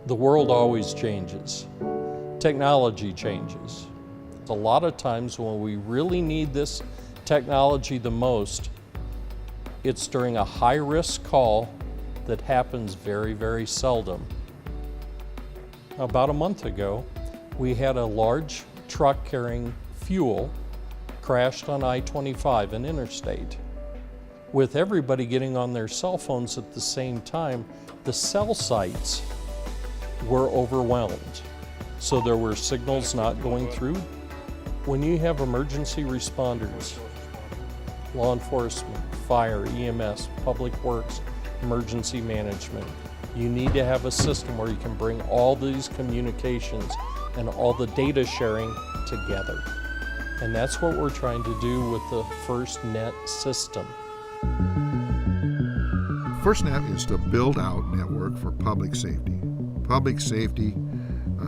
The world always changes. Technology changes. A lot of times when we really need this technology the most, it's during a high-risk call that happens very, very seldom. About a month ago, we had a large truck carrying fuel crashed on I-25, an interstate. With everybody getting on their cell phones at the same time, the cell sites were overwhelmed. So there were signals not going through. When you have emergency responders, law enforcement, fire, EMS, public works, emergency management, you need to have a system where you can bring all these communications and all the data sharing together. And that's what we're trying to do with the FirstNet system. FirstNet is to build out network for public safety. Public safety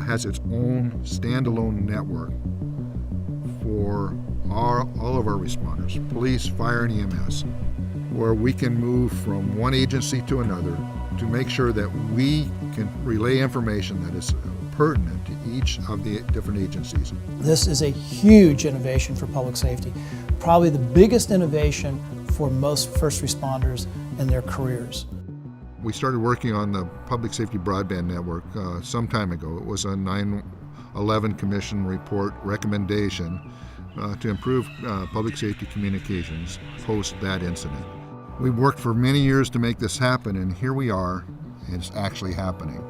has its own standalone network for all of our responders, police, fire, and EMS, where we can move from one agency to another to make sure that we can relay information that is pertinent to each of the different agencies. This is a huge innovation for public safety, probably the biggest innovation for most first responders in their careers. We started working on the public safety broadband network some time ago. It was a 9/11 Commission report recommendation to improve public safety communications post that incident. We worked for many years to make this happen, and here we are, and it's actually happening.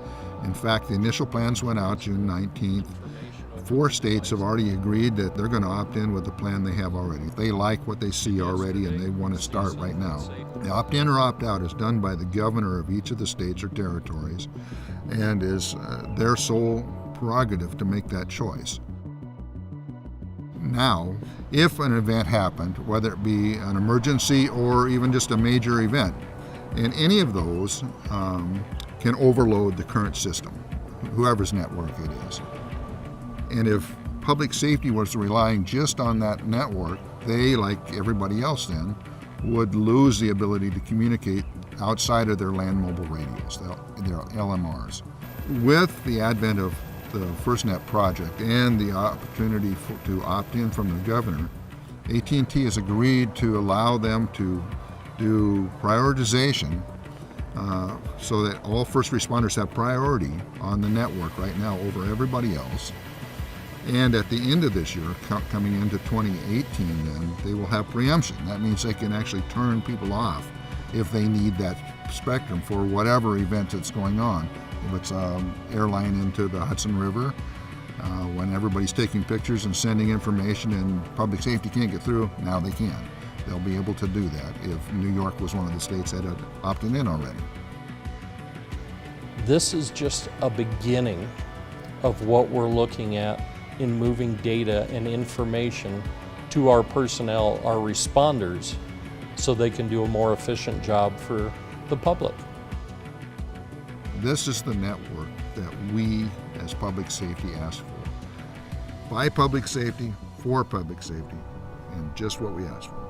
In fact, the initial plans went out June 19th. 4 states have already agreed that they're going to opt in with the plan they have already. They like what they see already and they want to start right now. The opt-in or opt-out is done by the governor of each of the states or territories and is their sole prerogative to make that choice. Now, if an event happened, whether it be an emergency or even just a major event, and any of those can overload the current system, whoever's network it is. And if public safety was relying just on that network, they, like everybody else then, would lose the ability to communicate outside of their land mobile radios, their LMRs. With the advent of the FirstNet project and the opportunity to opt in from the governor, AT&T has agreed to allow them to do prioritization so that all first responders have priority on the network right now over everybody else. And at the end of this year, coming into 2018 then, they will have preemption. That means they can actually turn people off if they need that spectrum for whatever event that's going on. If it's an airline into the Hudson River, when everybody's taking pictures and sending information and public safety can't get through, now they can. They'll be able to do that if New York was one of the states that had opted in already. This is just a beginning of what we're looking at in moving data and information to our personnel, our responders, so they can do a more efficient job for the public. This is the network that we as public safety ask for. By public safety, for public safety, and just what we ask for.